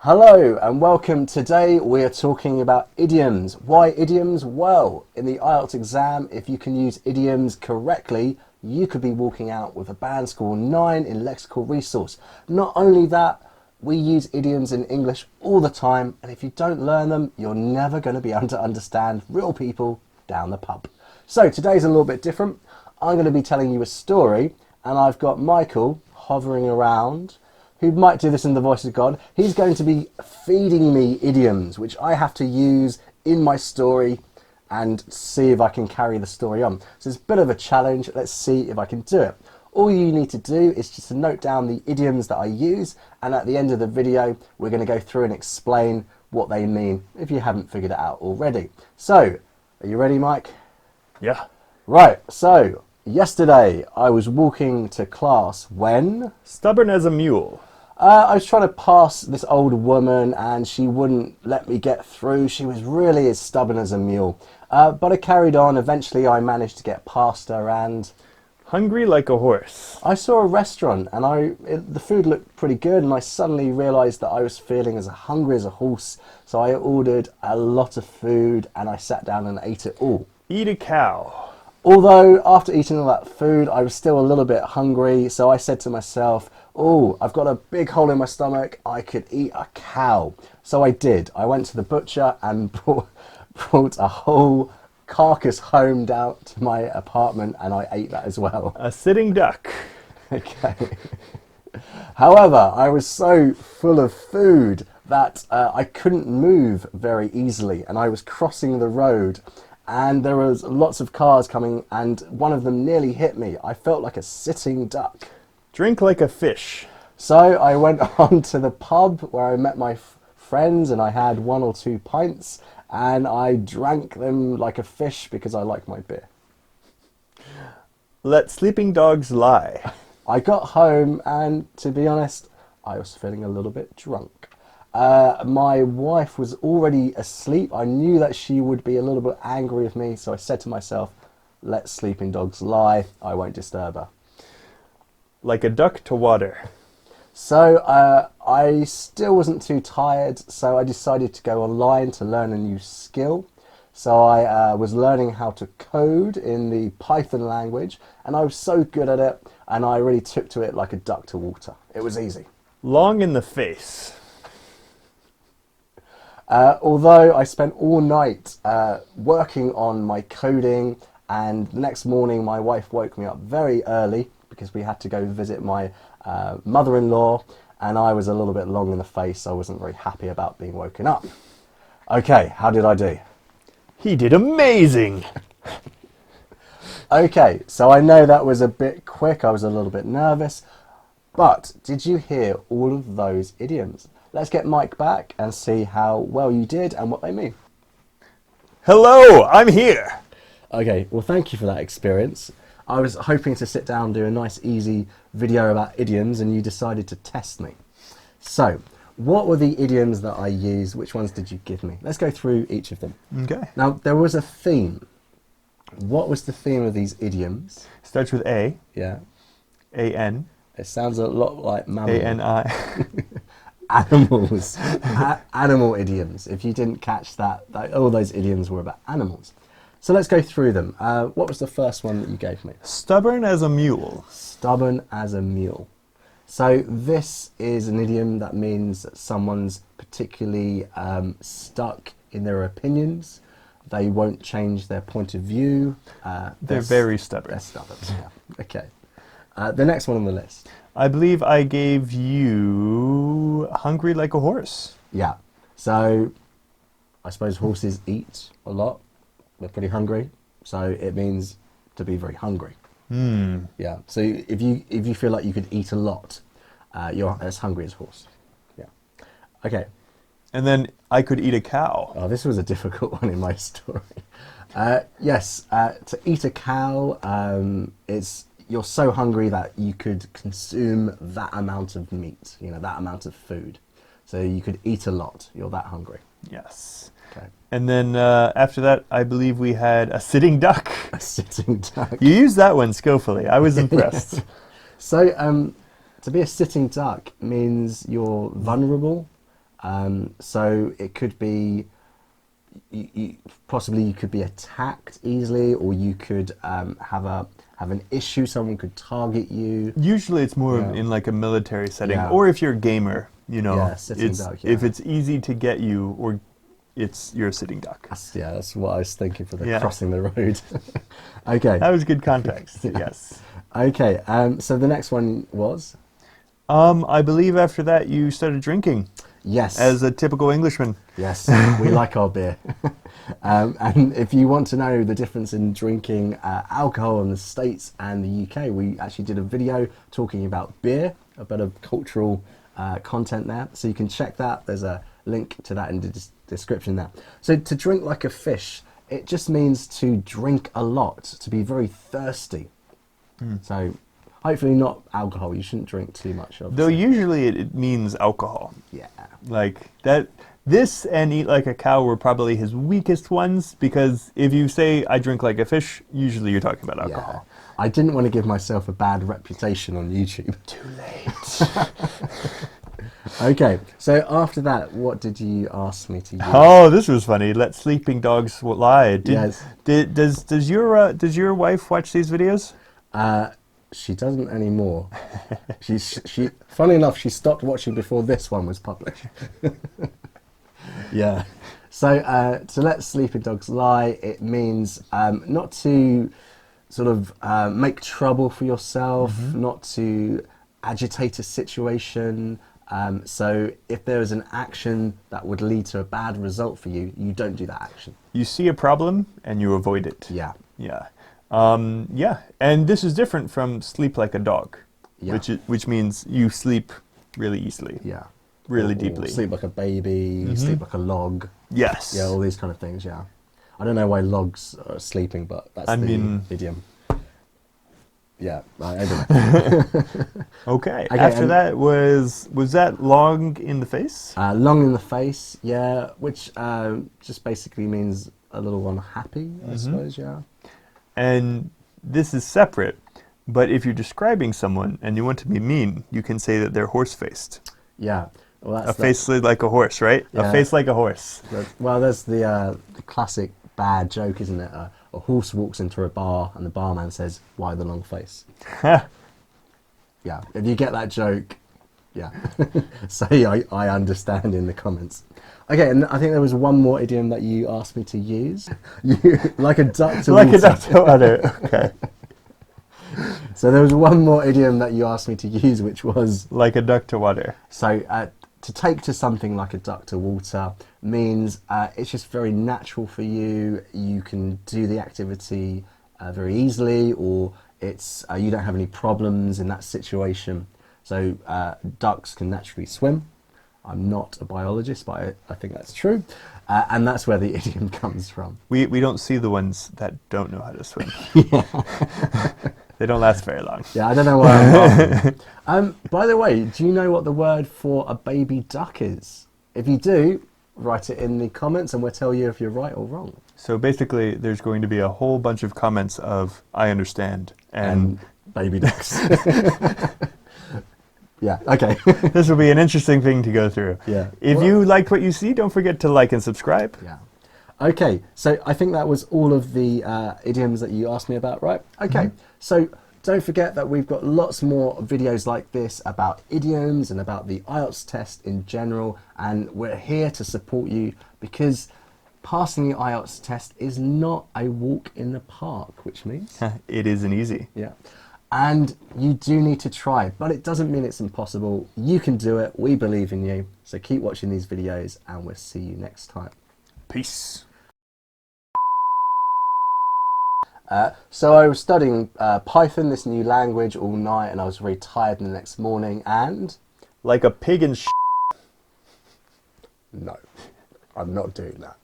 Hello and welcome. Today we are talking about idioms. Why idioms? Well, in the IELTS exam, if you can use idioms correctly, you could be walking out with a band score 9 in lexical resource. Not only that, we use idioms in English all the time, and if you don't learn them, you're never going to be able to understand real people down the pub. So today's a little bit different. I'm going to be telling you a story, and I've got Michael hovering around, who might do this in the voice of God. He's going to be feeding me idioms, which I have to use in my story and see if I can carry the story on. So it's a bit of a challenge. Let's see if I can do it. All you need to do is just to note down the idioms that I use, and at the end of the video, we're going to go through and explain what they mean if you haven't figured it out already. So, are you ready, Mike? Yeah. Right, so yesterday I was walking to class when Stubborn as a mule. I was trying to pass this old woman and she wouldn't let me get through. She was really as stubborn as a mule. But I carried on. Eventually I managed to get past her and Hungry like a horse. I saw a restaurant and the food looked pretty good, and I suddenly realised that I was feeling as hungry as a horse. So I ordered a lot of food and I sat down and ate it all. Eat a cow. Although after eating all that food, I was still a little bit hungry, so I said to myself, oh, I've got a big hole in my stomach, I could eat a cow. So I did. I went to the butcher and brought a whole carcass home down to my apartment, and I ate that as well. A sitting duck. Okay. However, I was so full of food that I couldn't move very easily, and I was crossing the road. And there was lots of cars coming, and one of them nearly hit me. I felt like a sitting duck. Drink like a fish. So I went on to the pub where I met my friends, and I had 1 or 2 pints, and I drank them like a fish because I like my beer. Let sleeping dogs lie. I got home, and to be honest, I was feeling a little bit drunk. My wife was already asleep. I knew that she would be a little bit angry with me, so I said to myself, let sleeping dogs lie, I won't disturb her. Like a duck to water. So I still wasn't too tired, so I decided to go online to learn a new skill. So I was learning how to code in the Python language, and I was so good at it, and I really took to it like a duck to water. It was easy. Long in the face. Although I spent all night working on my coding, and the next morning my wife woke me up very early because we had to go visit my mother-in-law, and I was a little bit long in the face. I wasn't very happy about being woken up. Okay, how did I do? He did amazing. Okay, so I know that was a bit quick. I was a little bit nervous, but did you hear all of those idioms? Let's get Mike back and see how well you did and what they mean. Hello, I'm here. Okay, well, thank you for that experience. I was hoping to sit down and do a nice, easy video about idioms, and you decided to test me. So, what were the idioms that I used? Which ones did you give me? Let's go through each of them. Okay. Now, there was a theme. What was the theme of these idioms? Starts with A. Yeah. A-N. It sounds a lot like mammal. A-N-I. Animals. Animal idioms. If you didn't catch that, all those idioms were about animals. So let's go through them. What was the first one that you gave me? Stubborn as a mule. Stubborn as a mule. So this is an idiom that means that someone's particularly stuck in their opinions. They won't change their point of view. They're very stubborn. They're stubborn, yeah. Okay. The next one on the list. I believe I gave you hungry like a horse. Yeah. So I suppose horses eat a lot. They're pretty hungry. So it means to be very hungry. Yeah. So if you feel like you could eat a lot, you're as hungry as a horse. Yeah. Okay. And then I could eat a cow. Oh, this was a difficult one in my story. Yes, to eat a cow, you're so hungry that you could consume that amount of meat, that amount of food. So you could eat a lot. You're that hungry. Yes. Okay. And then after that, I believe we had a sitting duck. A sitting duck. You used that one skillfully. I was impressed. Yeah. So to be a sitting duck means you're vulnerable So it could be, possibly you could be attacked easily, or you could have an issue. Someone could target you. Usually it's more Yeah. in like a military setting, Yeah. or if you're a gamer, you know, Yeah, sitting duck, yeah. if it's easy to get you, or you're a sitting duck. That's what I was thinking for the Yeah. crossing the road. Okay. That was good context. Yes. Okay. So the next one was? I believe after that you started drinking. Yes. As a typical Englishman. Yes, we like our beer. And if you want to know the difference in drinking alcohol in the States and the UK, we actually did a video talking about beer, a bit of cultural content there. So you can check that. There's a link to that in the description there. So to drink like a fish, it just means to drink a lot, to be very thirsty. So hopefully not alcohol. You shouldn't drink too much of it. Though usually it means alcohol. Yeah. Like that. This and eat like a cow were probably his weakest ones, because if you say I drink like a fish, usually you're talking about alcohol. Yeah. I didn't want to give myself a bad reputation on YouTube. Too late. Okay, so after that, what did you ask me to use? Oh, this was funny. Let sleeping dogs lie. Yes. Does your wife watch these videos? She doesn't anymore. She funny enough, she stopped watching before this one was published. Yeah. So to let sleeping dogs lie, it means not to sort of make trouble for yourself, not to agitate a situation. So if there is an action that would lead to a bad result for you, you don't do that action. You see a problem and you avoid it. Yeah. Yeah. Yeah. And this is different from sleep like a dog, Yeah. which means you sleep really easily. Yeah. Really Or deeply. sleep like a baby, sleep like a log. Yes. Yeah, all these kind of things, yeah. I don't know why logs are sleeping, but that's the idiom. Yeah, I don't know. Okay. Okay, After and- that was that long in the face? Long in the face, yeah, which just basically means a little unhappy, I suppose, yeah. And this is separate, but if you're describing someone and you want to be mean, you can say that they're horse-faced. Yeah. Well, A face like a horse, right? Yeah. A face like a horse. Well, there's the classic bad joke, isn't it? A horse walks into a bar and the barman says, "Why the long face?" Yeah, if you get that joke, yeah, say I understand in the comments. Okay, and I think there was one more idiom that you asked me to use. Like a duck to Like water. a duck to water. Okay. So there was one more idiom that you asked me to use, which was... Like a duck to water. So to take to something like a duck to water means it's just very natural for you. You can do the activity very easily, or it's you don't have any problems in that situation. So ducks can naturally swim. I'm not a biologist, but I think that's true. And that's where the idiom comes from. We don't see the ones that don't know how to swim. They don't last very long. Yeah, I don't know why I'm laughing. By the way, do you know what the word for a baby duck is? If you do, write it in the comments and we'll tell you if you're right or wrong. So basically, there's going to be a whole bunch of comments of "I understand" and baby ducks. Yeah, okay. this will be an interesting thing to go through. Yeah. If you liked what you see, don't forget to like and subscribe. Yeah. Okay, so I think that was all of the idioms that you asked me about, right? Okay, so don't forget that we've got lots more videos like this about idioms and about the IELTS test in general, and we're here to support you because passing the IELTS test is not a walk in the park, which means... It isn't easy. Yeah. And you do need to try, but it doesn't mean it's impossible. You can do it. We believe in you. So keep watching these videos and we'll see you next time. Peace. So I was studying Python, this new language, all night, and I was very tired the next morning, and... Like a pig in No, I'm not doing that.